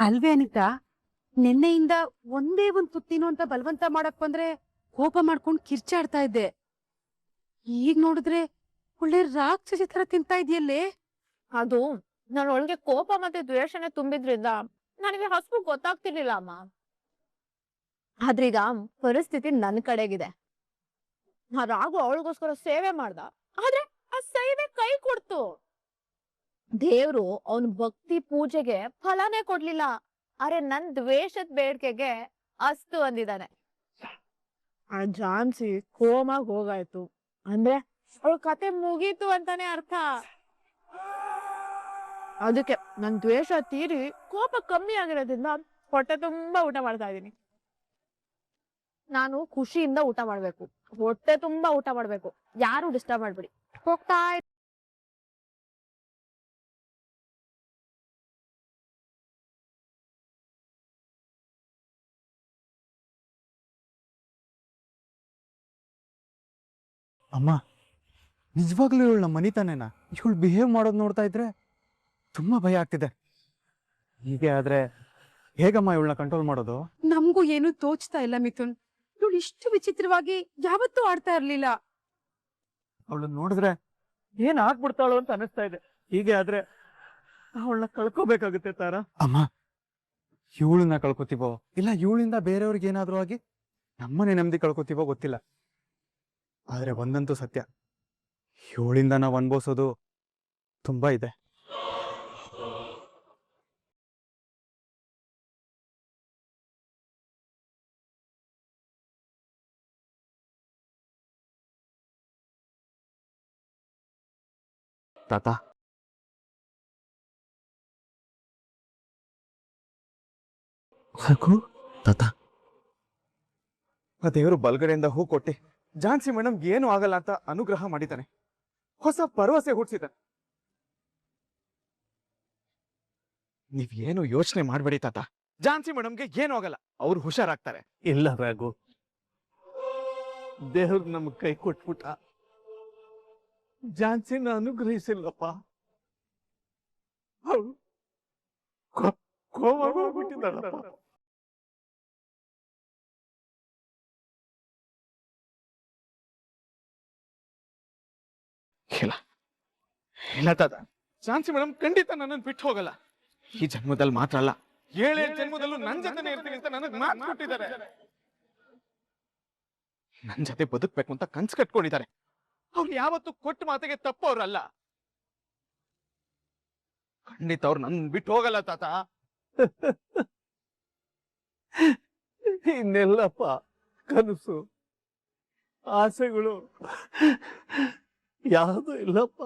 ಅಲ್ವೇ ಅನಿತಾ, ನಿನ್ನೆಯಿಂದ ಒಂದೇ ಒಂದ್ ತುತ್ತಿನು ಅಂತ ಬಲವಂತ ಮಾಡಕ್ ಬಂದ್ರೆ ಕೋಪ ಮಾಡ್ಕೊಂಡ್ ಕಿರ್ಚಾಡ್ತಾ ಇದ್ದೆ. ಈಗ ನೋಡಿದ್ರೆ ಒಳ್ಳೆ ರಾಕ್ಷಸಿ ತರ ತಿಂತಾ ಇದೆಯಲ್ಲೇ. ಅದು ನನ್ನ ಒಳಗೆ ಕೋಪ ಮತ್ತೆ ದ್ವೇಷನೆ ತುಂಬಿದ್ರಿಂದ ನನಗೆ ಹಸ್ವು ಗೊತ್ತಾಗ್ತಿರ್ಲಿಲ್ಲ ಅಮ್ಮ. ಆದ್ರೀಗ ಪರಿಸ್ಥಿತಿ ನನ್ ಕಡೆಗಿದೆ. ನಾ ರಾಘು ಅವಳಿಗೋಸ್ಕರ ಸೇವೆ ಮಾಡ್ದ, ಆದ್ರೆ ಆ ಸೇವೆ ಕೈ ಕೊಡ್ತು. ದೇವ್ರು ಅವನ್ ಭಕ್ತಿ ಪೂಜೆಗೆ ಫಲನೇ ಕೊಡ್ಲಿಲ್ಲ, ಆದ್ರೆ ನನ್ ದ್ವೇಷದ ಬೇಡಿಕೆಗೆ ಅಸ್ತು ಅಂದಿದ್ದಾನೆ. ಆ ಜಾನ್ಸಿ ಕೋಮಾಗ ಹೋಗಾಯ್ತು ಅಂದ್ರೆ ಅವಳ ಕತೆ ಮುಗೀತು ಅಂತಾನೆ ಅರ್ಥ. ಅದಕ್ಕೆ ನನ್ ದ್ವೇಷ ತೀರಿ ಕೋಪ ಕಮ್ಮಿ ಆಗಿರೋದ್ರಿಂದ ಹೊಟ್ಟೆ ತುಂಬಾ ಊಟ ಮಾಡ್ತಾ ಇದೀನಿ. ನಾನು ಖುಷಿಯಿಂದ ಊಟ ಮಾಡ್ಬೇಕು, ಹೊಟ್ಟೆ ತುಂಬಾ ಊಟ ಮಾಡ್ಬೇಕು. ಯಾರು ಡಿಸ್ಟರ್ಬ್ ಮಾಡ್ಬಿಡಿ. ಹೋಗ್ತಾ ಅಮ್ಮ, ನಿಜವಾಗ್ಲೂ ಇವಳು ನಮ್ಮ ಮನಿತಾನೇನಾ? ಇವಳು ಬಿಹೇವ್ ಮಾಡೋದು ನೋಡ್ತಾ ಇದ್ರೆ ತುಂಬಾ ಭಯ ಆಗ್ತಿದೆ. ಹೀಗೆ ಆದ್ರೆ ಹೇಗಮ್ಮ ಇವಳನ್ನ ಕಂಟ್ರೋಲ್ ಮಾಡೋದು? ನಮ್ಗೂ ಏನು ತೋಚ್ತಾ ಇಲ್ಲ ಮಿಥುನ್. ಇವಳು ಇಷ್ಟು ವಿಚಿತ್ರವಾಗಿ ಯಾವತ್ತೂ ಆಡ್ತಾ ಇರ್ಲಿಲ್ಲ. ಅವಳನ್ನ ನೋಡಿದ್ರೆ ಏನ್ ಆಗ್ಬಿಡ್ತಾಳು ಅಂತ ಅನಿಸ್ತಾ ಇದೆ. ಹೀಗೆ ಆದ್ರೆ ಅವಳನ್ನ ಕಳ್ಕೋಬೇಕಾಗುತ್ತೆ ತಾರ. ಅಮ್ಮ, ಇವಳನ್ನ ಕಳ್ಕೊತೀವೋ ಇಲ್ಲ ಇವಳಿಂದ ಬೇರೆಯವ್ರಿಗೆ ಏನಾದ್ರೂ ಆಗಿ ನಮ್ಮನೆ ನೆಮ್ಮದಿ ಕಳ್ಕೊತೀವೋ ಗೊತ್ತಿಲ್ಲ. ಆದ್ರೆ ಒಂದಂತೂ ಸತ್ಯ, ಇವಳಿಂದ ನಾವು ಅನ್ಭವಿಸೋದು ತುಂಬಾ ಇದೆ. ತಾತ, ಸಾಕು ತಾತ. ಆ ದೇವರು ಬಲ್ಗಡೆಯಿಂದ ಹೂ ಕೊಟ್ಟಿ ಝಾನ್ಸಿ ಮೇಡಮ್ ಏನು ಆಗಲ್ಲ ಅಂತ ಅನುಗ್ರಹ ಮಾಡಿದ್ದಾನೆ. ಹೊಸ ಭರವಸೆ ಹುಟ್ಟಿಸಿದ್ದಾನೆ. ನೀವೇನು ಯೋಚನೆ ಮಾಡ್ಬೇಡಿ ತಾತ, ಝಾನ್ಸಿ ಮೇಡಮ್ಗೆ ಏನು ಆಗಲ್ಲ, ಅವ್ರು ಹುಷಾರಾಗ್ತಾರೆ. ಇಲ್ಲ ರಾಘು, ದೇವ್ರು ನಮ್ಗೆ ಕೈ ಕೊಟ್ಬಿಟ್ಟ, ಝಾನ್ಸಿನ ಅನುಗ್ರಹಿಸಿಲ್ಲಪ್ಪ. ಅವಳು ಕೋಮಾಗೋಗ್ಬಿಟ್ಟಿದ್ದಾಳಪ್ಪ. ಇಲ್ಲ ಇಲ್ಲ ತಾತ, ಝಾನ್ಸಿ ಮೇಡಮ್ ಖಂಡಿತ ನನ್ನನ್ನು ಬಿಟ್ಟು ಹೋಗಲ್ಲ. ಈ ಜನ್ಮದಲ್ಲಿ ಮಾತ್ರ ಅಲ್ಲ, 7 ಜನ್ಮದಲ್ಲೂ ನನ್ ಜೊತೆನೇ ಇರ್ತೀನಿ ಅಂತ ನನಗೆ ಮಾತು ಕೊಟ್ಟಿದ್ದಾರೆ. ನನ್ ಜೊತೆ ಬದುಕ್ಬೇಕು ಅಂತ ಕನ್ಸು ಕಟ್ಕೊಂಡಿದ್ದಾರೆ. ಅವ್ರು ಯಾವತ್ತೂ ಕೊಟ್ಟ ಮಾತಿಗೆ ತಪ್ಪವ್ರಲ್ಲ. ಖಂಡಿತ ಅವ್ರು ನನ್ ಬಿಟ್ಟು ಹೋಗಲ್ಲ ತಾತ. ಇನ್ನೆಲ್ಲಪ್ಪ ಕನಸು ಆಸೆಗಳು ಯಾವುದು ಇಲ್ಲಪ್ಪ.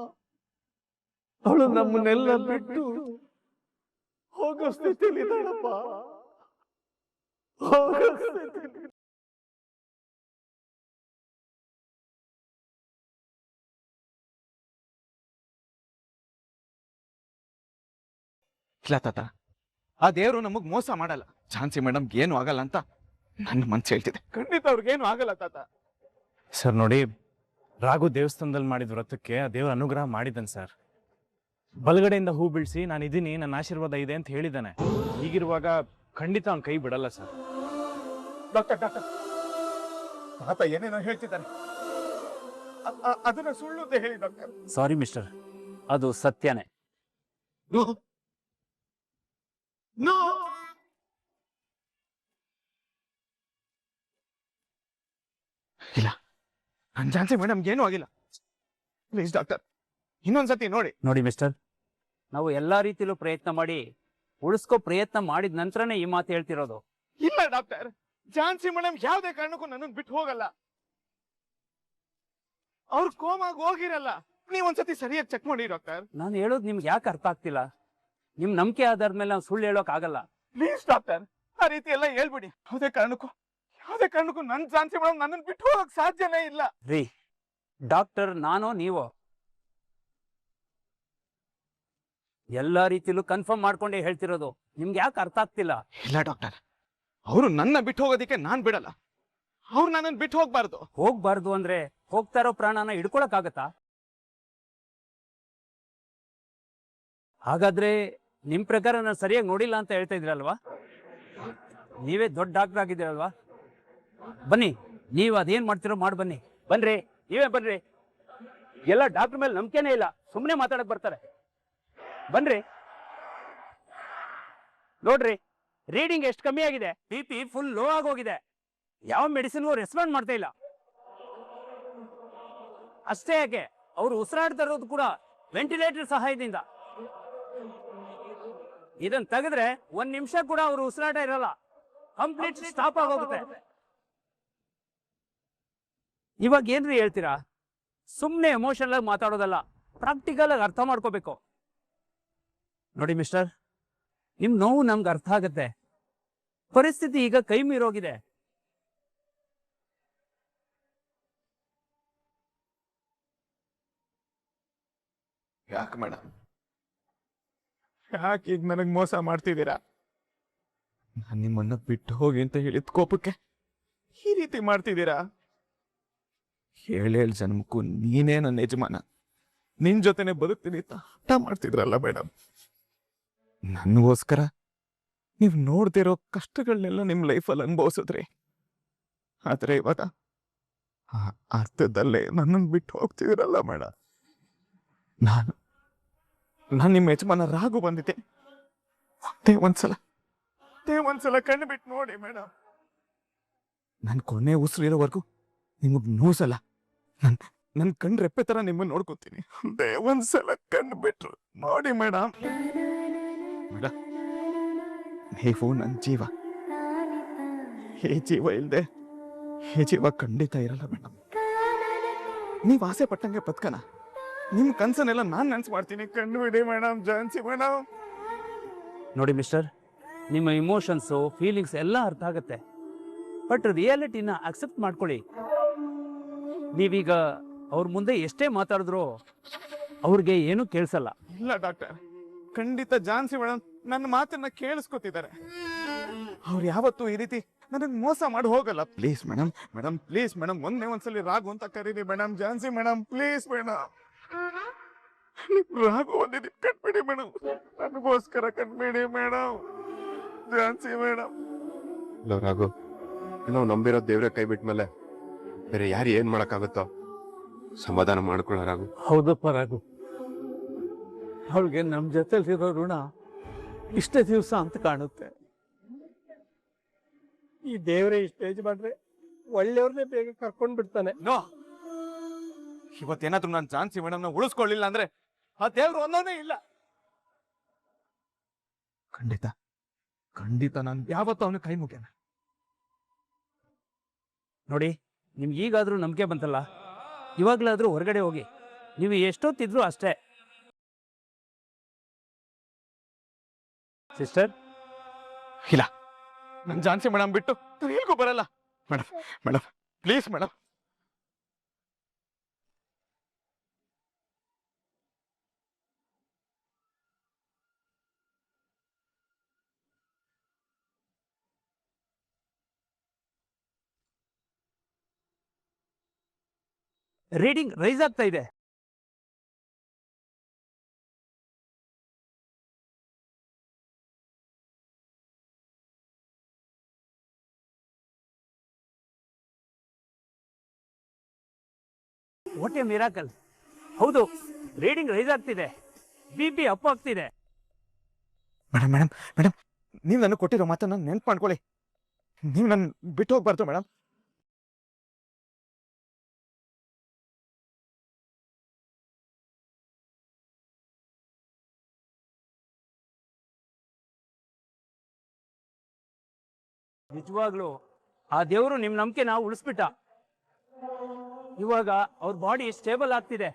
ಅವಳು ನಮ್ಮನ್ನೆಲ್ಲ ಬಿಟ್ಟು ಹೋಗೋ ಸ್ಥಿತಿಲಿ ಇದ್ದಾಳಪ್ಪ, ಹೋಗೋ ಸ್ಥಿತಿಲಿ. ಇಲ್ಲ ತಾತ, ಆ ದೇವರು ನಮಗ್ ಮೋಸ ಮಾಡಲ್ಲ. ಝಾನ್ಸಿ ಮೇಡಮ್ ಏನು ಆಗಲ್ಲ ಅಂತ ನನ್ನ ಮನ್ಸು ಹೇಳ್ತಿದೆ. ಖಂಡಿತ ಅವ್ರಿಗೇನು ಆಗಲ್ಲ ತಾತ. ಸರ್ ನೋಡಿ, ರಾಘು ದೇವಸ್ಥಾನದಲ್ಲಿ ಮಾಡಿದ ವ್ರತಕ್ಕೆ ಆ ದೇವರ ಅನುಗ್ರಹ ಮಾಡಿದ್ದಾನೆ ಸರ್. ಬಲಗಡೆಯಿಂದ ಹೂ ಬಿಡಿಸಿ ನಾನು ಇದೀನಿ, ನನ್ನ ಆಶೀರ್ವಾದ ಇದೆ ಅಂತ ಹೇಳಿದ್ದಾನೆ. ಹೀಗಿರುವಾಗ ಖಂಡಿತ ಅವ್ನ ಕೈ ಬಿಡಲ್ಲ ಸರ್. ಡಾಕ್ಟರ್ ಡಾಕ್ಟರ್, ತಾತ ಏನೇನೋ ಹೇಳ್ತಿದ್ದಾನೆ, ಅದನ್ನ ಸುಳ್ಳು ಅಂತ ಹೇಳಿ ಡಾಕ್ಟರ್. ಸಾರಿ ಮಿಸ್ಟರ್, ಅದು ಸತ್ಯನೇ. ನೋ, ಇಲ್ಲ, ನನ್ ಝಾನ್ಸಿ ಮೇಡಮ್ ಏನೂ ಆಗಿಲ್ಲ. ಪ್ಲೀಸ್ ಡಾಕ್ಟರ್, ಇನ್ನೊಂದ್ಸತಿ ನೋಡಿ. ನೋಡಿ ಮಿಸ್ಟರ್, ನಾವು ಎಲ್ಲಾ ರೀತಿಲೂ ಪ್ರಯತ್ನ ಮಾಡಿ ಉಳಿಸ್ಕೋ ಪ್ರಯತ್ನ ಮಾಡಿದ ನಂತರನೇ ಈ ಮಾತು ಹೇಳ್ತಿರೋದು. ಇಲ್ಲ ಡಾಕ್ಟರ್, ಝಾನ್ಸಿ ಮೇಡಮ್ ಯಾವುದೇ ಕಾರಣಕ್ಕೂ ನನ್ನನ್ನು ಬಿಟ್ಟು ಹೋಗಲ್ಲ. ಅವ್ರು ಕೋಮಾಗ ಹೋಗಿರಲ್ಲ. ನೀವೊಂದ್ಸತಿ ಸರಿಯಾಗಿ ಚೆಕ್ ಮಾಡಿ ಡಾಕ್ಟರ್. ನಾನು ಹೇಳೋದು ನಿಮ್ಗೆ ಯಾಕೆ ಅರ್ಥ ಆಗ್ತಿಲ್ಲ? ನಿಮ್ ನಂಬಿಕೆ ಆಧಾರದ ಮೇಲೆ ನಾವು ಸುಳ್ಳು ಹೇಳೋಕ್ ಆಗಲ್ಲ. ಪ್ಲೀಸ್ ಡಾಕ್ಟರ್, ಆ ರೀತಿ ಎಲ್ಲ ಹೇಳ್ಬಿಡಿ. ಯಾವುದೇ ಕಾರಣಕ್ಕೂ ನನ್ ಝಾನ್ಸಿ ಮೇಡಮ್ ನನ್ನನ್ನು ಬಿಟ್ಟು ಹೋಗಕ್ ಸಾಧ್ಯನೇ ಇಲ್ಲ. ರೀ ಡಾಕ್ಟರ್, ನಾನೋ ನೀವೋ ಎಲ್ಲಾ ರೀತಿಲೂ ಕನ್ಫರ್ಮ್ ಮಾಡ್ಕೊಂಡೇ ಹೇಳ್ತಿರೋದು. ನಿಮ್ಗೆ ಯಾಕೆ ಅರ್ಥ ಆಗ್ತಿಲ್ಲ? ಇಲ್ಲ ಡಾಕ್ಟರ್, ಅವರು ನನ್ನ ಬಿಟ್ಟು ಹೋಗೋದಿಕ್ಕೆ ನಾನ್ ಬಿಡಲ್ಲ. ಅವ್ರು ನನ್ನನ್ನು ಬಿಟ್ಟು ಹೋಗ್ಬಾರ್ದು. ಹೋಗ್ಬಾರ್ದು ಅಂದ್ರೆ ಹೋಗ್ತಾ ಇರೋ ಪ್ರಾಣನ ಹಿಡ್ಕೊಳಕ್ ಆಗತ್ತಾ? ಹಾಗಾದ್ರೆ ನಿಮ್ ಪ್ರಕಾರ ನಾನು ಸರಿಯಾಗಿ ನೋಡಿಲ್ಲ ಅಂತ ಹೇಳ್ತಾ ಇದ್ರಲ್ವಾ? ನೀವೇ ದೊಡ್ಡ ಡಾಕ್ಟರ್ ಆಗಿದ್ದೀರಲ್ವಾ? ಬನ್ನಿ, ನೀವು ಅದೇನ್ ಮಾಡ್ತಿರೋ ಮಾಡಿ ಬನ್ನಿ. ಬನ್ರಿ, ನೀವೇ ಬನ್ರಿ. ಎಲ್ಲ ಡಾಕ್ಟರ್ ಮೇಲೆ ನಂಬಿಕೆನೇ ಇಲ್ಲ, ಸುಮ್ಮನೆ ಮಾತಾಡಕ್ ಬರ್ತಾರೆ. ಬನ್ರಿ, ನೋಡ್ರಿ ರೀಡಿಂಗ್ ಎಷ್ಟು ಕಮ್ಮಿ ಆಗಿದೆ, BP ಫುಲ್ ಲೋ ಆಗೋಗಿದೆ, ಯಾವ ಮೆಡಿಸಿನ್ಗೂ ರೆಸ್ಪಾಂಡ್ ಮಾಡ್ತಾ ಇಲ್ಲ. ಅಷ್ಟೇ ಯಾಕೆ, ಅವ್ರು ಉಸಿರಾಡ್ತಾ ಇರೋದು ಕೂಡ ವೆಂಟಿಲೇಟರ್ ಸಹಾಯದಿಂದ. ಇದನ್ನ ತೆಗೆದ್ರೆ 1 ನಿಮಿಷ ಕೂಡ ಅವ್ರು ಉಸಿರಾಟ ಇರಲ್ಲ, ಕಂಪ್ಲೀಟ್ ಸ್ಟಾಪ್ ಆಗೋಗುತ್ತೆ. ಇವಾಗ ಏನ್ರಿ ಹೇಳ್ತೀರಾ? ಸುಮ್ಮನೆ ಎಮೋಷನಲ್ ಆಗಿ ಮಾತಾಡೋದಲ್ಲ, ಪ್ರಾಕ್ಟಿಕಲ್ ಆಗಿ ಅರ್ಥ ಮಾಡ್ಕೋಬೇಕು. ನೋಡಿ ಮಿಸ್ಟರ್, ನಿಮ್ ನೋವು ನಮ್ಗೆ ಅರ್ಥ ಆಗತ್ತೆ. ಪರಿಸ್ಥಿತಿ ಈಗ ಕೈ ಮೀರೋಗಿದೆ. ಯಾಕೆ ಮೇಡಮ್, ಯಾಕೆ ಈಗ ನನಗ್ ಮೋಸ ಮಾಡ್ತಿದ್ದೀರಾ? ನಾನು ನಿಮ್ಮನ್ನ ಬಿಟ್ಟು ಹೋಗಿ ಅಂತ ಹೇಳಿದ ಕೋಪಕ್ಕೆ ಈ ರೀತಿ ಮಾಡ್ತಿದ್ದೀರಾ? 7 ಜನ್ಮಕ್ಕೂ ನೀನೇ ನನ್ನ ಯಜಮಾನ, ನಿನ್ ಜೊತೆನೆ ಬದುಕ್ತೀನಿ ಅಂತ ಹಠ ಮಾಡ್ತಿದ್ರಲ್ಲ ಮೇಡಮ್. ನನಗೋಸ್ಕರ ನೀವು ನೋಡ್ದಿರೋ ಕಷ್ಟಗಳನ್ನೆಲ್ಲ ನಿಮ್ ಲೈಫಲ್ಲಿ ಅನುಭವಿಸಿದ್ರಿ. ಆದ್ರೆ ಇವಾಗ ಆ ಅರ್ಥದಲ್ಲೇ ನನ್ನನ್ನು ಬಿಟ್ಟು ಹೋಗ್ತಿದ್ದೀರಲ್ಲ ಮೇಡಮ್. ನಾನು ನಿಮ್ಮ ಯಜಮಾನ ರಾಘು ಬಂದಿದ್ದೆ. ಒಂದೇ ಒಂದ್ಸಲ ಕಣ್ಣು ಬಿಟ್ಟು ನೋಡಿ ಮೇಡಮ್. ನನ್ ಕೊನೆ ಉಸಿರಿರೋವರೆಗೂ ನಿಮಗ್ ನೋಸಲ್ಲ. ನನ್ ಕಣ್ ರೆಪ್ಪೆ ತರ ನಿಮ್ಮನ್ನ ನೋಡ್ಕೊತೀನಿ. ಒಂದೇ ಒಂದ್ಸಲ ಕಣ್ಣು ಬಿಟ್ರು ನೋಡಿ ಮೇಡಮ್. ಮೇಡಮ್, ನೀವು ನನ್ ಜೀವ. ಈ ಜೀವ ಇಲ್ದೆ ಈ ಜೀವ ಖಂಡಿತ ಇರಲ್ಲ ಮೇಡಮ್. ನೀವ್ ಆಸೆ ಪಟ್ಟಂಗೆ ಬದುಕನ, ನಿಮ್ ಕನ್ಸನ್ನೆಲ್ಲ ನಾನ್ ನೆನ್ಸ್ ಮಾಡ್ತೀನಿ. ಕಣ್ಣು ಬಿಡಿ ಮೇಡಮ್, ಜಾನ್ಸಿ ಮೇಡಮ್. ನೋಡಿ ಮಿಸ್ಟರ್, ನಿಮ್ಮ ಇಮೋಷನ್ಸು ಫೀಲಿಂಗ್ಸ್ ಎಲ್ಲ ಅರ್ಥ ಆಗತ್ತೆ, ಬಟ್ ರಿಯಾಲಿಟಿನ ಅಕ್ಸೆಪ್ಟ್ ಮಾಡ್ಕೊಳ್ಳಿ. ನೀವೀಗ ಅವ್ರ ಮುಂದೆ ಎಷ್ಟೇ ಮಾತಾಡಿದ್ರು ಅವ್ರಿಗೆ ಏನು ಕೇಳಿಸಲ್ಲ. ಇಲ್ಲ ಡಾಕ್ಟರ್, ಖಂಡಿತ ಜಾನ್ಸಿ ಮೇಡಮ್ ನನ್ನ ಮಾತನ್ನ ಕೇಳಿಸ್ಕೊತಿದ್ದಾರೆ. ಅವ್ರು ಯಾವತ್ತೂ ಈ ರೀತಿ ನನಗೆ ಮೋಸ ಮಾಡಿ ಹೋಗಲ್ಲ. ಪ್ಲೀಸ್ ಮೇಡಮ್, ಪ್ಲೀಸ್ ಮೇಡಮ್, ಒಂದೇ ಒಂದ್ಸಲಿ ರಾಘು ಅಂತ ಕರೀರಿ madam. Jhansi madam, please madam, Raghu ಒಂದಿದ್ದು ಕಟ್ಬಿಡಿ ಮೇಡಮ್. ನನಗೋಸ್ಕರ ಕಟ್ಬಿಡಿ madam. Jhansi madam. Hello Raghu, ನಾವು ನಂಬಿರೋ ದೇವ್ರೆ ಕೈ ಬಿಟ್ಮೇಲೆ ಬೇರೆ ಯಾರು ಏನ್ ಮಾಡಕ್ಕಾಗುತ್ತೋ ಸಮಾಧಾನ ಮಾಡ್ಕೊಳ್ಳೋ ರಾಘು. ಹೌದಪ್ಪ ರಾಘು, ಅವಳಿಗೆ ನಮ್ಮ ಜೊತೆಲಿರೋ ಋಣ ಇಷ್ಟೇ ದಿವಸ ಅಂತ ಕಾಣುತ್ತೆ. ಈ ದೇವರೇ ಸ್ಟೇಜ್ ಮಾಡ್ರೆ ಒಳ್ಳೆಯವ್ರನ್ನೇ ಬೇಗ ಕರ್ಕೊಂಡ್ ಬಿಡ್ತಾನೆ. ನೋ, ಇವತ್ತೇನಾದ್ರೂ ನಾನು ಜಾನ್ಸಿ ಮೇಡಮ್ನ ಉಳಿಸ್ಕೊಳ್ಳಿಲ್ಲ ಅಂದ್ರೆ ಆ ದೇವ್ರು ಒಂದೋನೇ ಇಲ್ಲ. ಖಂಡಿತ ನಾನು ಯಾವತ್ತೂ ಅವನ ಕೈ ಮುಗ್ಯಾನ. ನೋಡಿ, ನಿಮ್ಗೆ ಈಗಾದ್ರೂ ನಂಬಿಕೆ ಬಂತಲ್ಲ, ಇವಾಗ್ಲಾದ್ರೂ ಹೊರಗಡೆ ಹೋಗಿ. ನೀವು ಎಷ್ಟೊತ್ತಿದ್ರು ಅಷ್ಟೇ. ಸಿಸ್ಟರ್, ಇಲ್ಲ, ನನ್ ಜಾನ್ಸಿ ಮೇಡಮ್ ಬಿಟ್ಟು ನಾನು ಎಲ್ಗೂ ಬರಲ್ಲ. Madam please madam. Reading rise ಆಗ್ತಾ ಇದೆ. What a miracle. ಹೌದು, ರೀಡಿಂಗ್ ರೈಸ್ ಆಗ್ತಿದೆ, BP ಅಪ್ ಆಗ್ತಿದೆ. ಮೇಡಮ್, ನೀವು ನನಗೆ ಕೊಟ್ಟಿರೋ ಮಾತನ್ನ ನೆನ್ಪು ಮಾಡ್ಕೊಳ್ಳಿ. ನೀವು ನನ್ನ ಬಿಟ್ಟು ಹೋಗ್ಬಾರ್ದು ಮೇಡಮ್. ನಿಜವಾಗ್ಲು ಆ ದೇವರು ನಿಮ್ ನಂಬಿಕೆನ ಉಳಿಸ್ಬಿಟ್ಟ. ಇವಾಗ ಅವ್ರ ಬಾಡಿ ಸ್ಟೇಬಲ್ ಆಗ್ತಿದೆ,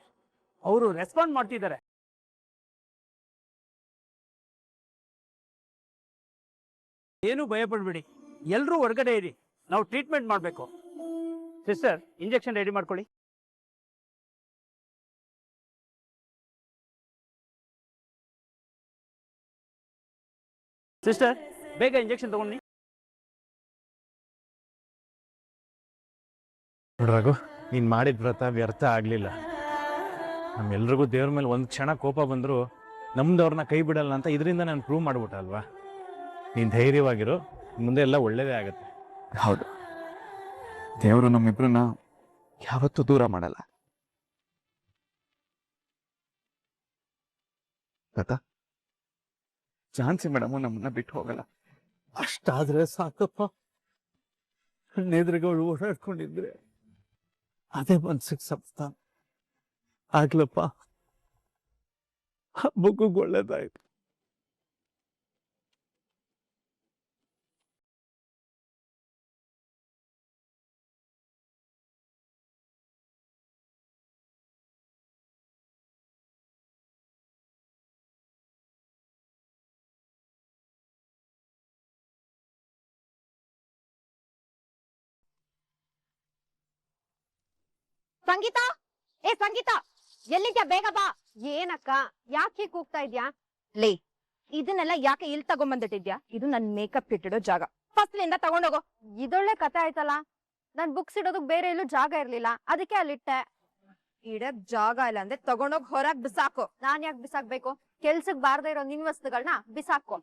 ಅವರು ರೆಸ್ಪಾಂಡ್ ಮಾಡ್ತಿದ್ದಾರೆ. ಏನು ಭಯ ಪಡ್ಬೇಡಿ, ಎಲ್ರೂ ಹೊರಗಡೆ ಇರಿ, ನಾವು ಟ್ರೀಟ್ಮೆಂಟ್ ಮಾಡಬೇಕು. ಸಿಸ್ಟರ್, ಇಂಜೆಕ್ಷನ್ ರೆಡಿ ಮಾಡ್ಕೊಳ್ಳಿ. ಸಿಸ್ಟರ್, ಬೇಗ ಇಂಜೆಕ್ಷನ್ ತಗೊಂಡಿ. ನೋಡ್ರಾಗು, ನೀನ್ ಮಾಡಿದ ವ್ರತ ವ್ಯರ್ಥ ಆಗ್ಲಿಲ್ಲ. ನಮ್ಮೆಲ್ರಿಗೂ ದೇವ್ರ ಮೇಲೆ ಒಂದ್ ಕ್ಷಣ ಕೋಪ ಬಂದ್ರು ನಮ್ದವ್ರನ್ನ ಕೈ ಬಿಡಲ್ಲ ಅಂತ ಇದರಿಂದ ನಾನು ಪ್ರೂವ್ ಮಾಡ್ಬಿಟ್ಟ ಅಲ್ವಾ. ನೀನು ಧೈರ್ಯವಾಗಿರು, ಮುಂದೆ ಎಲ್ಲ ಒಳ್ಳೇದೇ ಆಗುತ್ತೆ. ಹೌದು, ದೇವರು ನಮ್ಮಿಬ್ರನ್ನ ಯಾವತ್ತೂ ದೂರ ಮಾಡಲ್ಲ. ಲತಾ, ಝಾನ್ಸಿ ಮೇಡಮ್ ನಮ್ಮನ್ನ ಬಿಟ್ಟು ಹೋಗಲ್ಲ. ಅಷ್ಟಾದ್ರೆ ಸಾಕಪ್ಪ. ಕಣ್ಣೆದ್ರುಗಳು ಓಡಾಡ್ಕೊಂಡಿದ್ರೆ ಅದೇ ಮನ್ಸಿಗೆ ಸಮಾಧಾನ ಆಗ್ಲಪ್ಪ. ಹಬ್ಬಕ್ಕೂ ಒಳ್ಳೇದಾಯ್ತು. ಸಂಗೀತ, ಏ ಸಂಗೀತ, ಎಲ್ಲಿದ್ಯಾ? ಬೇಗ ಬಾ. ಏನಕ್ಕ, ಯಾಕೆ ಕೂಗ್ತಾ ಇದ್ಯಾ? ಲೇ, ಇದನ್ನೆಲ್ಲ ಯಾಕೆ ಇಲ್ಲಿ ತಗೊಂಡ್ಬಂದಿಟ್ಟಿದ್ಯಾ? ಇದು ನನ್ ಮೇಕಪ್ ಇಟ್ಟಿಡೋ ಜಾಗ. ಫಸ್ಟ್ಲಿಂದ ತಗೊಂಡೋಗೋ. ಇದೊಳ್ಳೆ ಕತೆ ಆಯ್ತಲ್ಲ. ನನ್ ಬುಕ್ಸ್ ಇಡೋದಕ್ ಬೇರೆ ಎಲ್ಲೂ ಜಾಗ ಇರ್ಲಿಲ್ಲ, ಅದಕ್ಕೆ ಅಲ್ಲಿಟ್ಟೆ. ಇಡಕ್ ಜಾಗ ಇಲ್ಲ ಅಂದ್ರೆ ತಗೊಂಡೋಗ್ ಹೊರಗ್ ಬಿಸಾಕು. ನಾನ್ ಯಾಕೆ ಬಿಸಾಕ್ಬೇಕು? ಕೆಲ್ಸಕ್ ಬಾರ್ದೇ ಇರೋ ನಿನ್ ವಸ್ತುಗಳನ್ನ ಬಿಸಾಕೋ.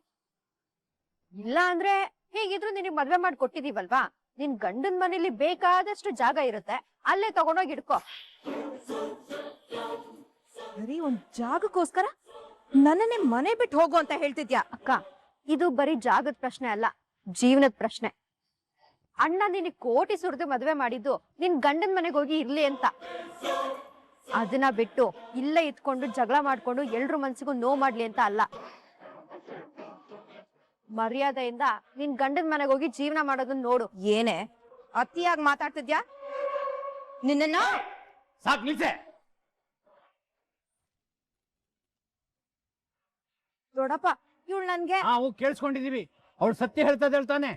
ಇಲ್ಲ ಅಂದ್ರೆ ಹೇಗಿದ್ರು ನಿನಗ್ ಮದ್ವೆ ಮಾಡಿ ಕೊಟ್ಟಿದೀವಲ್ವಾ, ನಿನ್ ಗಂಡನ್ ಮನೇಲಿ ಬೇಕಾದಷ್ಟು ಜಾಗ ಇರುತ್ತೆ, ಅಲ್ಲೇ ತಗೊಂಡೋಗಿ ಇಡ್ಕೋ. ಬರೀ ಒಂದ್ ಜಾಗಕ್ಕೋಸ್ಕರ ನನ್ನನ್ನೇ ಮನೆ ಬಿಟ್ಟು ಹೋಗು ಅಂತ ಹೇಳ್ತಿದ್ಯಾ? ಅಕ್ಕ, ಇದು ಬರೀ ಜಾಗದ ಪ್ರಶ್ನೆ ಅಲ್ಲ, ಜೀವನದ ಪ್ರಶ್ನೆ. ಅಣ್ಣ ನಿನಗ್ ಕೋಟಿ ಸುರಿದು ಮದ್ವೆ ಮಾಡಿದ್ದು ನಿನ್ ಗಂಡನ್ ಮನೆಗೆ ಹೋಗಿ ಇರ್ಲಿ ಅಂತ. ಅದನ್ನ ಬಿಟ್ಟು ಇಲ್ಲೇ ಇತ್ಕೊಂಡು ಜಗಳ ಮಾಡ್ಕೊಂಡು ಎಲ್ರ ಮನ್ಸಿಗೂ ನೋವು ಮಾಡ್ಲಿ ಅಂತ ಅಲ್ಲ. ಮರ್ಯಾದೆಯಿಂದ ನಿನ್ ಗಂಡನ್ ಮನೆಗೆ ಹೋಗಿ ಜೀವನ ಮಾಡೋದನ್ನ ನೋಡು. ಏನೇ ಅತಿಯಾಗಿ ಮಾತಾಡ್ತಿದ್ಯಾ? ನಿನ್ನ ಸಾಕ್ ನಿಲ್ಸೆ. ದೊಡ್ಡಪ್ಪ, ಇವಳು ನನ್ಗೆ ನಾವು ಕೇಳಿಸ್ಕೊಂಡಿದೀವಿ, ಅವಳು ಸತ್ಯ ಹೇಳ್ತಾನೆ.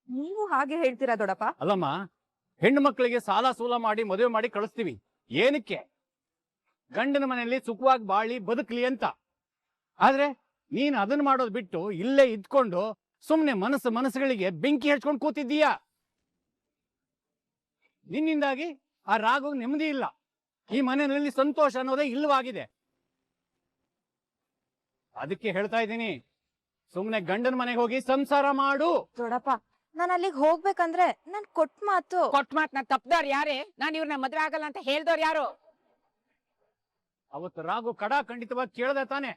ನೀವು ಹಾಗೆ ಹೇಳ್ತೀರಾ ದೊಡ್ಡಪ್ಪ? ಅಲ್ಲಮ್ಮ, ಹೆಣ್ಣು ಮಕ್ಕಳಿಗೆ ಸಾಲ ಸೂಲ ಮಾಡಿ ಮದುವೆ ಮಾಡಿ ಕಳಿಸ್ತೀವಿ. ಏನಕ್ಕೆ? ಗಂಡನ ಮನೆಯಲ್ಲಿ ಸುಖವಾಗಿ ಬಾಳಿ ಬದುಕಲಿ ಅಂತ. ಆದ್ರೆ ನೀನ್ ಅದನ್ನ ಮಾಡೋದ್ ಬಿಟ್ಟು ಇಲ್ಲೇ ಇದ್ಕೊಂಡು ಸುಮ್ನೆ ಮನಸ್ಸುಗಳಿಗೆ ಬೆಂಕಿ ಹಚ್ಕೊಂಡು ಕೂತಿದ್ದೀಯಾ. ನಿನ್ನಿಂದಾಗಿ ಆ ರಾಘು ನೆಮ್ಮದಿ ಇಲ್ಲ. ಈ ಮನೆಯಲ್ಲಿ ಸಂತೋಷ ಅನ್ನೋದೇ ಇಲ್ಲವಾಗಿದೆ. ಅದಕ್ಕೆ ಹೇಳ್ತಾ ಇದ್ದೀನಿ, ಸುಮ್ನೆ ಗಂಡನ ಮನೆಗೆ ಹೋಗಿ ಸಂಸಾರ ಮಾಡು. ದೊಡ್ಡಪ್ಪ, ನಾನು ಅಲ್ಲಿಗೆ ಹೋಗ್ಬೇಕಂದ್ರೆ ನನ್ ಕೊಟ್ಟ ಮಾತನ್ನ ತಪ್ಪದವ್ರು ಯಾರೇ? ನಾನು ಇವ್ರನ್ನ ಮದ್ವೆ ಆಗಲ್ಲ ಅಂತ ಹೇಳ್ದವ್ರು ಯಾರು? ಅವತ್ತು ರಾಘು ಖಂಡಿತವಾಗಿ ಕೇಳ್ದೆ ತಾನೆ.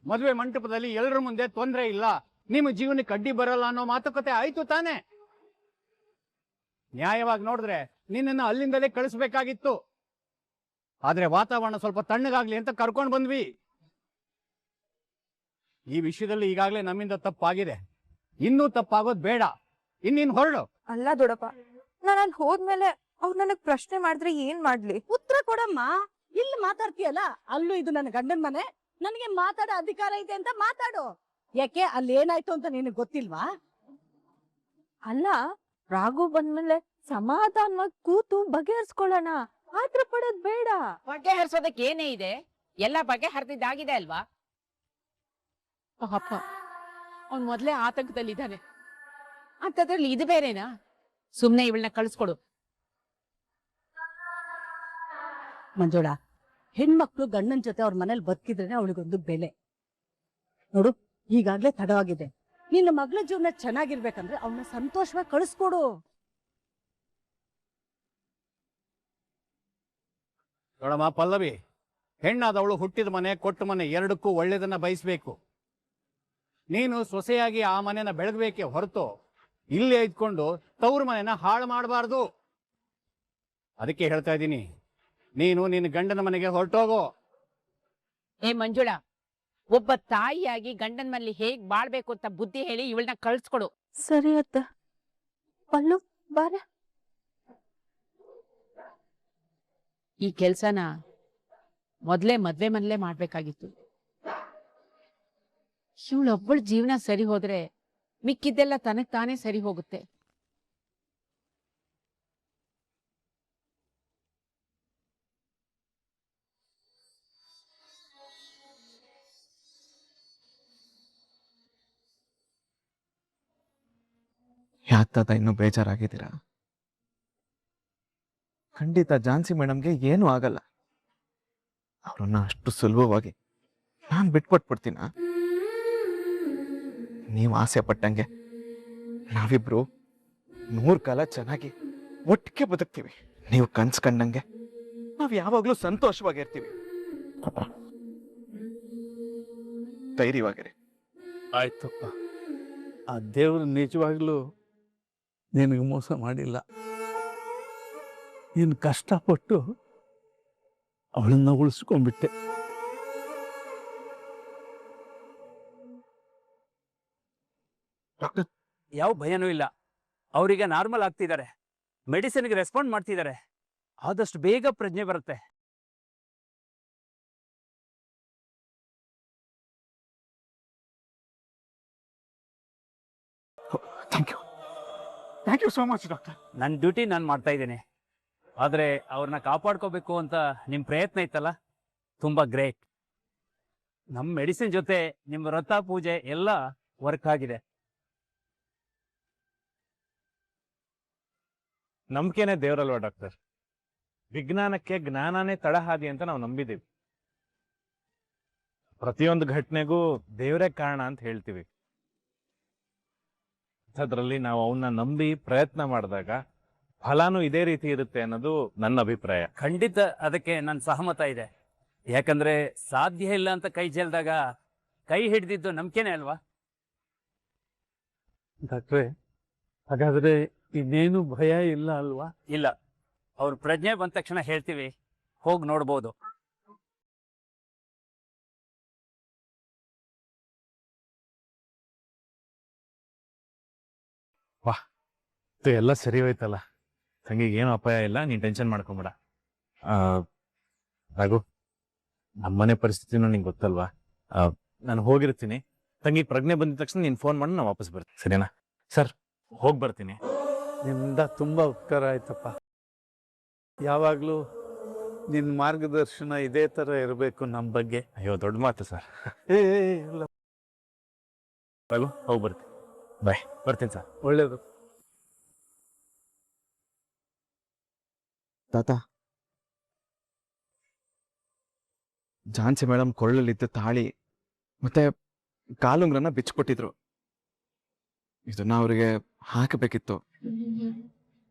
ಮದುವೆ ಮಂಟಪದಲ್ಲಿ ಎಲ್ಲರ ಮುಂದೆ ತೊಂದ್ರೆ ಇಲ್ಲ, ನಿಮ್ಮ ಜೀವನಕ್ಕೆ ಅಡ್ಡಿ ಬರಲ್ಲ ಅನ್ನೋ ಮಾತುಕತೆ ಆಯ್ತು ತಾನೆ. ನ್ಯಾಯವಾಗಿ ನೋಡಿದ್ರೆ ನಿನ್ನನ್ನ ಅಲ್ಲಿಂದಲೇ ಕಳಿಸ್ಬೇಕಾಗಿತ್ತು. ಆದ್ರೆ ವಾತಾವರಣ ಸ್ವಲ್ಪ ತಣ್ಣಗಾಗ್ಲಿ ಅಂತ ಕರ್ಕೊಂಡ್ ಬಂದ್ವಿ. ಈ ವಿಷಯದಲ್ಲಿ ಈಗಾಗಲೇ ನಮ್ಮಿಂದ ತಪ್ಪಾಗಿದೆ, ಇನ್ನೂ ತಪ್ಪಾಗೋದ್ ಬೇಡ. ಇನ್ನೀನ್ ಹೊರಡು. ಅಲ್ಲ ದೊಡ್ಡಪ್ಪ, ನಾನು ಅಲ್ಲಿ ಹೋದ್ಮೇಲೆ ಅವ್ರು ನನಗ್ ಪ್ರಶ್ನೆ ಮಾಡಿದ್ರೆ ಏನ್ ಮಾಡ್ಲಿ? ಉತ್ತರ ಕೊಡಮ್ಮ. ಇಲ್ಲಿ ಮಾತಾಡ್ತೀಯಲ್ಲ, ಅಲ್ಲೂ ಇದು ನನ್ನ ಗಂಡನ ಮನೆ, ನನಗೆ ಮಾತಾಡೋ ಅಧಿಕಾರ ಇದೆ ಅಂತ ಮಾತಾಡು. ಯಾಕೆ ಅಲ್ಲಿ ಏನಾಯ್ತು ಅಂತ ನಿನಗೆ ಗೊತ್ತಿಲ್ವಾ? ಅಲ್ಲ, ರಾಘು ಬಂದ್ಮೇಲೆ ಸಮಾಧಾನವಾಗಿ ಕೂತು ಬಗೆಹರಿಸ್ಕೊಳ್ಳೋಣ, ಆತರ ಪಡೋದ್ ಬೇಡ. ಬಗೆಹರಿಸೋದಕ್ಕೆ ಏನೇ ಇದೆ? ಎಲ್ಲ ಬಗೆಹರಿದಿದ್ದಾಗಿದೆ ಅಲ್ವಾ? ಪಾಪ, ಅವ್ನ್ ಮೊದ್ಲೇ ಆತಂಕದಲ್ಲಿದ್ದಾನೆ ಅಂತದ್ರಲ್ಲಿ ಇದು ಬೇರೆನಾ? ಸುಮ್ನೆ ಇವಳನ್ನ ಕಳಿಸ್ಕೊಡು. ಮಂಜುಳ, ಹೆಣ್ಮಕ್ಳು ಗಂಡನ ಜೊತೆ ಅವ್ರ ಮನೇಲಿ ಬದುಕಿದ್ರೆ ಅವಳಿಗೊಂದು ಬೆಲೆ. ನೋಡು, ಈಗಾಗ್ಲೇ ತಡವಾಗಿದೆ. ನಿನ್ನ ಮಗಳ ಜೀವನ ಚೆನ್ನಾಗಿರ್ಬೇಕಂದ್ರೆ ಅವಳನ್ನ ಸಂತೋಷವಾಗಿ ಕಳಿಸ್ಕೊಡು. ನೋಡಮ್ಮ ಪಲ್ಲವಿ, ಹೆಣ್ಣಾದವಳು ಹುಟ್ಟಿದ ಮನೆ ಕೊಟ್ಟ ಮನೆ ಎರಡಕ್ಕೂ ಒಳ್ಳೇದನ್ನ ಬಯಸ್ಬೇಕು. ನೀನು ಸೊಸೆಯಾಗಿ ಆ ಮನೆನ ಬೆಳಗ್ಬೇಕೆ ಹೊರತು ಇಲ್ಲೇ ಇದ್ಕೊಂಡು ತವ್ರ ಮನೆನ ಹಾಳು ಮಾಡಬಾರ್ದು. ಅದಕ್ಕೆ ಹೇಳ್ತಾ ಇದ್ದೀನಿ, ನೀನು ನಿನ್ನ ಗಂಡನ ಮನೆಗೆ ಹೊರಟೋಗೋ. ಏ ಮಂಜುಳಾ, ಒಬ್ಬ ತಾಯಿಯಾಗಿ ಗಂಡನ ಮನೇಲಿ ಹೇಗ್ ಬಾಳ್ಬೇಕು ಅಂತ ಬುದ್ಧಿ ಹೇಳಿ ಇವಳನ್ನ ಕಳ್ಸ್ಕೊಡು. ಸರಿ ಅತ್ತ. ಪಲ್ಲು ಬಾರ. ಈ ಕೆಲ್ಸನ ಮೊದ್ಲೇ ಮದ್ವೆ ಮನೇಲೆ ಮಾಡ್ಬೇಕಾಗಿತ್ತು. ಇವಳೊಬ್ಬಳ ಜೀವನ ಸರಿ ಹೋದ್ರೆ ಮಿಕ್ಕಿದ್ದೆಲ್ಲ ತನಗ್ ತಾನೇ ಸರಿ ಹೋಗುತ್ತೆ. ಯಾಕೆ ತಾತ ಇನ್ನೂ ಬೇಜಾರಾಗಿದ್ದೀರಾ? ಖಂಡಿತ ಝಾನ್ಸಿ ಮೇಡಮ್ಗೆ ಏನೂ ಆಗಲ್ಲ. ಅವ್ರನ್ನ ಅಷ್ಟು ಸುಲಭವಾಗಿ ನಾನು ಬಿಟ್ಕೊಟ್ಬಿಡ್ತೀನ? ನೀವು ಆಸೆ ಪಟ್ಟಂಗೆ ನಾವಿಬ್ರು 100 ಕಾಲ ಚೆನ್ನಾಗಿ ಒಟ್ಟಿಗೆ ಬದುಕ್ತೀವಿ. ನೀವು ಕನ್ಸ್ ಕಂಡಂಗೆ ನಾವ್ ಯಾವಾಗ್ಲೂ ಸಂತೋಷವಾಗಿರ್ತೀವಿ. ಧೈರ್ಯವಾಗಿರಿ. ಆಯ್ತಪ್ಪ, ಆ ದೇವ್ರು ನಿಜವಾಗ್ಲೂ ನಿನಗೆ ಮೋಸ ಮಾಡಿಲ್ಲ. ನೀನು ಕಷ್ಟಪಟ್ಟು ಅವಳನ್ನ ಉಳಿಸ್ಕೊಂಡ್ಬಿಟ್ಟೆ. ಡಾಕ್ಟರ್, ಯಾವ ಭಯನೂ ಇಲ್ಲ. ಅವರಿಗೆ ನಾರ್ಮಲ್ ಆಗ್ತಿದ್ದಾರೆ, ಮೆಡಿಸಿನ್ಗೆ ರೆಸ್ಪಾಂಡ್ ಮಾಡ್ತಿದ್ದಾರೆ. ಆದಷ್ಟು ಬೇಗ ಪ್ರಜ್ಞೆ ಬರುತ್ತೆ. Thank you so much doctor. ನನ್ನ ಡ್ಯೂಟಿ ನಾನು ಮಾಡ್ತಾ ಇದ್ದೀನಿ. ಆದರೆ ಅವ್ರನ್ನ ಕಾಪಾಡ್ಕೋಬೇಕು ಅಂತ ನಿಮ್ಮ ಪ್ರಯತ್ನ ಇತ್ತಲ್ಲ, ತುಂಬ ಗ್ರೇಟ್. ನಮ್ಮ ಮೆಡಿಸಿನ್ ಜೊತೆ ನಿಮ್ಮ ವ್ರತ ಪೂಜೆ ಎಲ್ಲ ವರ್ಕ್ ಆಗಿದೆ. ನಂಬಿಕೆನೇ ದೇವರಲ್ವಾ ಡಾಕ್ಟರ್? ವಿಜ್ಞಾನಕ್ಕೆ ಜ್ಞಾನನೇ ತಳಹಾದಿ ಅಂತ ನಾವು ನಂಬಿದ್ದೀವಿ. ಪ್ರತಿಯೊಂದು ಘಟನೆಗೂ ದೇವರೇ ಕಾರಣ ಅಂತ ಹೇಳ್ತೀವಿ. ಅದರಲ್ಲಿ ನಾವು ಅವನ್ನ ನಂಬಿ ಪ್ರಯತ್ನ ಮಾಡಿದಾಗ ಫಲಾನು ಇದೇ ರೀತಿ ಇರುತ್ತೆ ಅನ್ನೋದು ನನ್ನ ಅಭಿಪ್ರಾಯ. ಖಂಡಿತ ಅದಕ್ಕೆ ನನ್ನ ಸಹಮತ ಇದೆ. ಯಾಕಂದ್ರೆ ಸಾಧ್ಯ ಇಲ್ಲ ಅಂತ ಕೈ ಚೆಲ್ದಾಗ ಕೈ ಹಿಡಿದಿದ್ದು ನಂಬಿಕೆನೇ ಅಲ್ವಾ? ಡಾಕ್ಟ್ರೆ, ಹಾಗಾದ್ರೆ ಇನ್ನೇನು ಭಯ ಇಲ್ಲ ಅಲ್ವಾ? ಇಲ್ಲ, ಅವ್ರ ಪ್ರಜ್ಞೆ ಬಂದ ತಕ್ಷಣ ಹೇಳ್ತೀವಿ, ಹೋಗಿ ನೋಡ್ಬೋದು. ಎಲ್ಲ ಸರಿ ಹೋಯ್ತಲ್ಲ. ತಂಗಿಗೆ ಏನು ಅಪಾಯ ಇಲ್ಲ, ನೀನ್ ಟೆನ್ಷನ್ ಮಾಡ್ಕೊಂಬೇಡ. ರಾಘು, ನಮ್ಮನೆ ಪರಿಸ್ಥಿತಿನೂ ನಿಂಗೆ ಗೊತ್ತಲ್ವಾ? ನಾನು ಹೋಗಿರ್ತೀನಿ. ತಂಗಿ ಪ್ರಜ್ಞೆ ಬಂದಿದ ತಕ್ಷಣ ನೀನು ಫೋನ್ ಮಾಡಿ ನಾನು ವಾಪಸ್ ಬರ್ತೀನಿ, ಸರಿನಾ? ಸರ್, ಹೋಗಿ ಬರ್ತೀನಿ. ನಿಮ್ಮಿಂದ ತುಂಬಾ ಉಪಕಾರ ಆಯ್ತಪ್ಪ. ಯಾವಾಗಲೂ ನಿನ್ನ ಮಾರ್ಗದರ್ಶನ ಇದೇ ಥರ ಇರಬೇಕು ನಮ್ಮ ಬಗ್ಗೆ. ಅಯ್ಯೋ, ದೊಡ್ಡ ಮಾತು ಸರ್. ಇಲ್ಲ, ರಾಘು, ಹೋಗಿ ಬರ್ತೀನಿ. ಬಾಯ್, ಬರ್ತೀನಿ ಸರ್. ಒಳ್ಳೇದು. ತಾತ, ಝಾನ್ಸಿ ಮೇಡಮ್ ಕೊಳ್ಳಲಿದ್ದ ತಾಳಿ ಮತ್ತೆ ಕಾಲುಂಗ್ರನ್ನ ಬಿಚ್ಕೊಟ್ಟಿದ್ರು. ಇದನ್ನ ಅವರಿಗೆ ಹಾಕಬೇಕಿತ್ತು.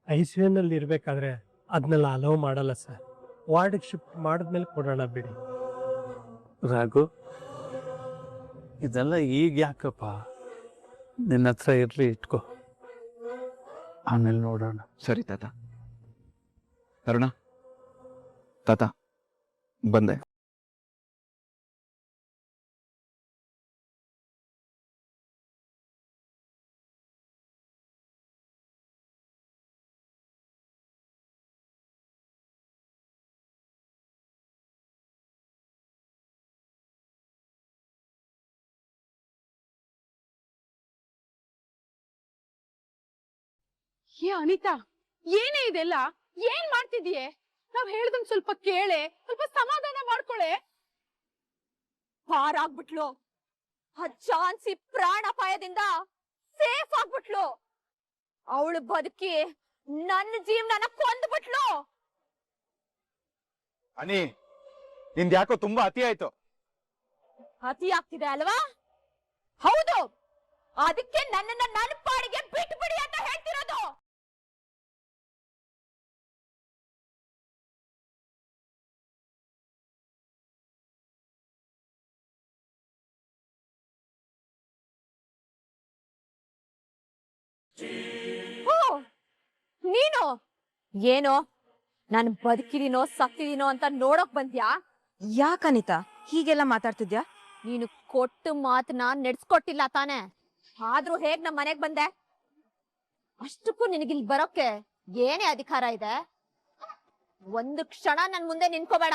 ಐಸಿಯುನಲ್ಲಿ ಇರಬೇಕಾದ್ರೆ ಅದನ್ನೆಲ್ಲ ಅಲೋ ಮಾಡಲ್ಲ ಸರ್. ವಾರ್ಡಿಗೆ ಶಿಫ್ಟ್ ಮಾಡಿದ್ಮೇಲೆ ಕೊಡೋಣ ಬಿಡಿ. ರಾಘು, ಇದೆಲ್ಲ ಈಗ ಯಾಕಪ್ಪ? ನಿನ್ನ ಹತ್ರ ಇರ್ಲಿ, ಇಟ್ಕೋ, ಆಮೇಲೆ ನೋಡೋಣ. ಸರಿ ತಾತ. ಅರುಣ, ತಾತ ಬಂದೆ. ಏ ಅನಿತಾ, ಏನೇ ಇದೆಲ್ಲ? ಏನ್ ಮಾಡ್ತಿದೀಯೆ? ನಾವ್ ಹೇಳ್ದಂಗ್ ಸ್ವಲ್ಪ ಕೇಳೆ, ಸ್ವಲ್ಪ ಸಮಾಧಾನ ಮಾಡ್ಕೊಳೆ. ಪಾರಾಗ್ಬಿಟ್ಲು. ಆ ಝಾನ್ಸಿ ಪ್ರಾಣಾಪಾಯದಿಂದ ಸೇಫ್ ಆಗ್ಬಿಟ್ಲು. ಅವಳು ಬದುಕಿ ನನ್ನ ಜೀವನನ ಕೊಂದ್ಬಿಟ್ಲು. ಅನಿ, ನಿಂದ ಯಾಕೋ ತುಂಬಾ ಅತಿ ಆಯ್ತು. ಅತಿ ಆಗ್ತಿದೆ ಅಲ್ವಾ? ಹೌದು, ಅದಕ್ಕೆ ನನ್ನನ್ನ ನನ್ನ ಪಾಡಿಗೆ ಬಿಟ್ಬಿಡಿ ಅಂತ ಹೇಳ್ತಿರೋದು. ನೀನು ಏನೋ ನಾನು ಬದುಕಿದೀನೋ ಸತ್ತಿದೀನೋ ಅಂತ ನೋಡಕ್ ಬಂದ್ಯಾ? ಯಾಕನಿತಾ ಹೀಗೆಲ್ಲ ಮಾತಾಡ್ತಿದ್ಯಾ? ನೀನು ಕೊಟ್ಟು ಮಾತನ್ನ ನಡೆಸ್ಕೊಟ್ಟಿಲ್ಲ ತಾನೆ? ಆದ್ರೂ ಹೇಗ್ ನಮ್ ಮನೆಗ್ ಬಂದೆ? ಅಷ್ಟಕ್ಕೂ ನಿನಗಿಲ್ ಬರೋಕೆ ಏನೇ ಅಧಿಕಾರ ಇದೆ? ಒಂದು ಕ್ಷಣ ನನ್ ಮುಂದೆ ನಿನ್ಕೋಬೇಡ,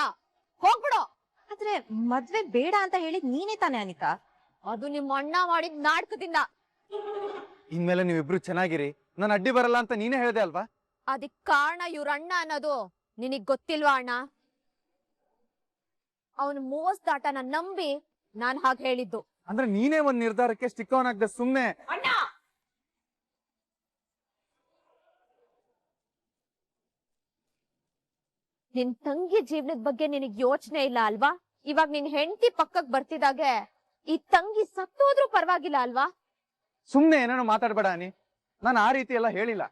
ಹೋಗ್ಬಿಡು. ಆದ್ರೆ ಮದ್ವೆ ಬೇಡ ಅಂತ ಹೇಳಿದ್ ನೀನೇ ತಾನೆ ಅನಿತಾ? ಅದು ನಿಮ್ಮ ಅಣ್ಣ ಮಾಡಿದ ನಾಟಕದಿಂದ. ಇನ್ಮೇಲೆ ನೀವಿಬ್ರು ಚೆನ್ನಾಗಿರಿ, ನಾನು ಅಡ್ಡಿ ಬರಲ್ಲ ಅಂತ ನೀನೇ ಹೇಳ್ದೆ ಅಲ್ವಾ? ಅದಕ್ ಕಾರಣ ಇವ್ರ ಅಣ್ಣ ಅನ್ನೋದು ನಿನಗ್ ಗೊತ್ತಿಲ್ವಾ ಅಣ್ಣ? ಅವನು ಮೋಸದಾಟನ ನಂಬಿ ನಾನ್ ಹಾಗೆ ಹೇಳಿದ್ದು. ಅಂದ್ರೆ ನೀನೇ ಒಂದ್ ನಿರ್ಧಾರಕ್ಕೆ ಸ್ಟಿಕ್ ಆನ್ ಆಗದೆ ಸುಮ್ನೆ. ಅಣ್ಣ, ನಿನ್ ತಂಗಿ ಜೀವನದ ಬಗ್ಗೆ ನಿನಗ್ ಯೋಚನೆ ಇಲ್ಲ ಅಲ್ವಾ? ಇವಾಗ ನಿನ್ ಹೆಂಡತಿ ಪಕ್ಕಕ್ ಬರ್ತಿದಾಗೆ ಈ ತಂಗಿ ಸತ್ತೋದ್ರೂ ಪರವಾಗಿಲ್ಲ ಅಲ್ವಾ? ಸುಮ್ನೆ ಏನೇನೋ ಮಾತಾಡ್ಬೇಡ ಅನಿ, ನಾನು ಆ ರೀತಿ ಎಲ್ಲ ಹೇಳಿಲ್ಲ.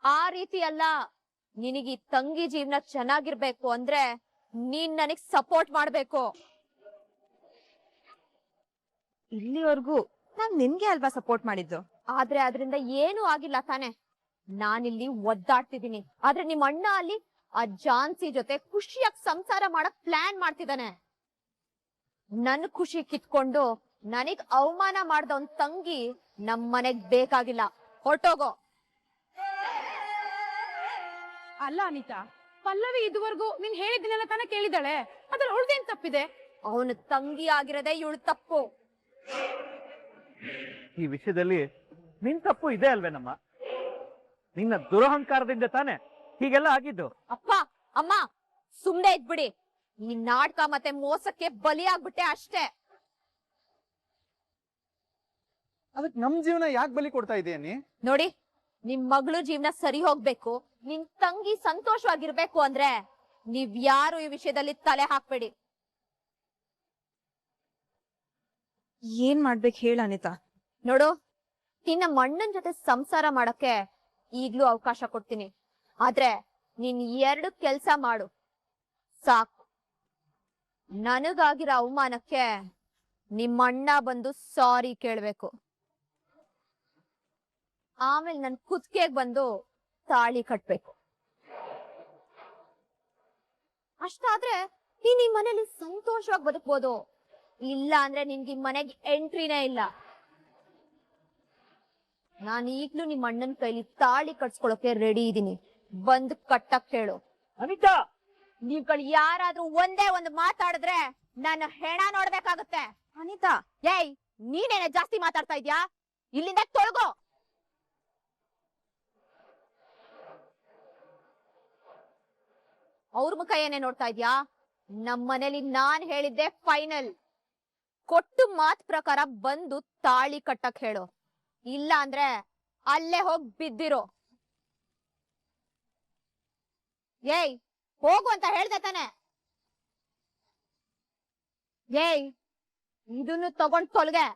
ಆ ರೀತಿ ಅಲ್ಲ, ನಿನಗ್ ಈ ತಂಗಿ ಜೀವನ ಚೆನ್ನಾಗಿರ್ಬೇಕು ಅಂದ್ರೆ ನೀನ್ ನನಗ್ ಸಪೋರ್ಟ್ ಮಾಡ್ಬೇಕು. ಇಲ್ಲಿವರೆಗೂ ನಾನ್ ನಿನ್ಗೆ ಅಲ್ವಾ ಸಪೋರ್ಟ್ ಮಾಡಿದ್ದು. ಆದ್ರೆ ಅದರಿಂದ ಏನೂ ಆಗಿಲ್ಲ ತಾನೆ. ನಾನಿಲ್ಲಿ ಒದ್ದಾಡ್ತಿದ್ದೀನಿ, ಆದ್ರೆ ನಿಮ್ ಅಣ್ಣ ಅಲ್ಲಿ ಆ ಜಾನ್ಸಿ ಜೊತೆ ಖುಷಿಯಾಗಿ ಸಂಸಾರ ಮಾಡಕ್ ಪ್ಲಾನ್ ಮಾಡ್ತಿದ್ದಾನೆ. ನನ್ ಖುಷಿ ಕಿತ್ಕೊಂಡು ನನಗ್ ಅವಮಾನ ಮಾಡ್ದ ಒಂದ್ ತಂಗಿ ನಮ್ ಮನೆಗ್ ಬೇಕಾಗಿಲ್ಲ. ಹೊರಟೋಗೋ. ಅಲ್ಲ ಅನಿತಾ, ಪಲ್ಲವಿ ಇದುವರೆಗೂ ನೀನ್ ಹೇಳಿದ್ದನ್ನೆಲ್ಲ ತಾನೇ ಕೇಳಿದಾಳೆ, ಅದ್ರಲ್ಲಿ ಅವಳದೇನ್ ತಪ್ಪಿದೆ? ಅವನ ತಂಗಿ ಆಗಿರೋದೇ ಇವಳು ತಪ್ಪು. ಈ ವಿಷಯದಲ್ಲಿ ನಿನ್ ತಪ್ಪು ಇದೆ ಅಲ್ವೇನಮ್ಮ? ನಿನ್ನ ದುರಹಂಕಾರದಿಂದ ತಾನೆ ಹೀಗೆಲ್ಲ ಆಗಿದ್ದು. ಅಪ್ಪ ಅಮ್ಮ ಸುಮ್ನೆ ಇದ್ಬಿಡಿ. ಈ ನಾಟಕ ಮತ್ತೆ ಮೋಸಕ್ಕೆ ಬಲಿಯಾಗ್ಬಿಟ್ಟೆ ಅಷ್ಟೇ. ಅದಕ್ಕೆ ನಮ್ ಜೀವನ ಯಾಕೆ ಬಲಿ ಕೊಡ್ತಾ ಇದೀಯ? ನೋಡಿ, ನಿಮ್ ಮಗಳು ಜೀವನ ಸರಿ ಹೋಗ್ಬೇಕು, ನಿನ್ ತಂಗಿ ಸಂತೋಷವಾಗಿರ್ಬೇಕು ಅಂದ್ರೆ ನೀವ್ ಯಾರು ಈ ವಿಷಯದಲ್ಲಿ ತಲೆ ಹಾಕ್ಬೇಡಿ. ಏನ್ ಮಾಡ್ಬೇಕು ಹೇಳ ಅನಿತಾ? ನೋಡು, ನಿನ್ನ ಮಣ್ಣನ್ ಜೊತೆ ಸಂಸಾರ ಮಾಡಕ್ಕೆ ಈಗ್ಲೂ ಅವಕಾಶ ಕೊಡ್ತೀನಿ. ಆದ್ರೆ ನೀನ್ 2 ಕೆಲ್ಸ ಮಾಡು ಸಾಕು. ನನಗಾಗಿರೋ ಅವಮಾನಕ್ಕೆ ನಿಮ್ಮಣ್ಣ ಬಂದು ಸಾರಿ ಕೇಳ್ಬೇಕು. ಆಮೇಲೆ ನನ್ ಕುತ್ತಿಗೆಗ್ ಬಂದು ತಾಳಿ ಕಟ್ಬೇಕು. ಅಷ್ಟಾದ್ರೆ ನೀನ್ ಈ ಮನೇಲಿ ಸಂತೋಷವಾಗಿ ಬದುಕ್ಬೋದು. ಇಲ್ಲ ಅಂದ್ರೆ ನಿನ್ಗೆ ಈ ಮನೆಗೆ ಎಂಟ್ರಿನೇ ಇಲ್ಲ. ನಾನ್ ಈಗ್ಲೂ ನಿಮ್ ಅಣ್ಣನ್ ಕೈಲಿ ತಾಳಿ ಕಟ್ಸ್ಕೊಳಕ್ಕೆ ರೆಡಿ ಇದೀನಿ. ಬಂದ್ ಕಟ್ಟಕ್ ಹೇಳು. ಅನಿತಾ, ನೀವ್ಗಳು ಯಾರಾದ್ರೂ ಒಂದೇ ಒಂದು ಮಾತಾಡಿದ್ರೆ ನಾನು ಹೆಣ ನೋಡ್ಬೇಕಾಗುತ್ತೆ. ಅನಿತಾ, ಏಯ್, ನೀನೇನೆ ಜಾಸ್ತಿ ಮಾತಾಡ್ತಾ ಇದ್ಯಾ? ಇಲ್ಲಿಂದ ತೊಳಗೋ. ಅವ್ರ ಮುಖ ಏನೇ ನೋಡ್ತಾ ಇದ್ಯಾ? ನಮ್ಮನೇಲಿ ನಾನ್ ಹೇಳಿದ್ದೆ ಫೈನಲ್. ಕೊಟ್ಟು ಮಾತ್ ಪ್ರಕಾರ ಬಂದು ತಾಳಿ ಕಟ್ಟಕ್ ಹೇಳು. ಇಲ್ಲ ಅಂದ್ರೆ ಅಲ್ಲೇ ಹೋಗ್ ಬಿದ್ದಿರೋ. ಏಯ್, ಹೋಗು ಅಂತ ಹೇಳ್ದೆ ತಾನೆ? ಏಯ್, ಇದನ್ನು ತಗೊಂಡ್ ತೊಲ್ಗೆ.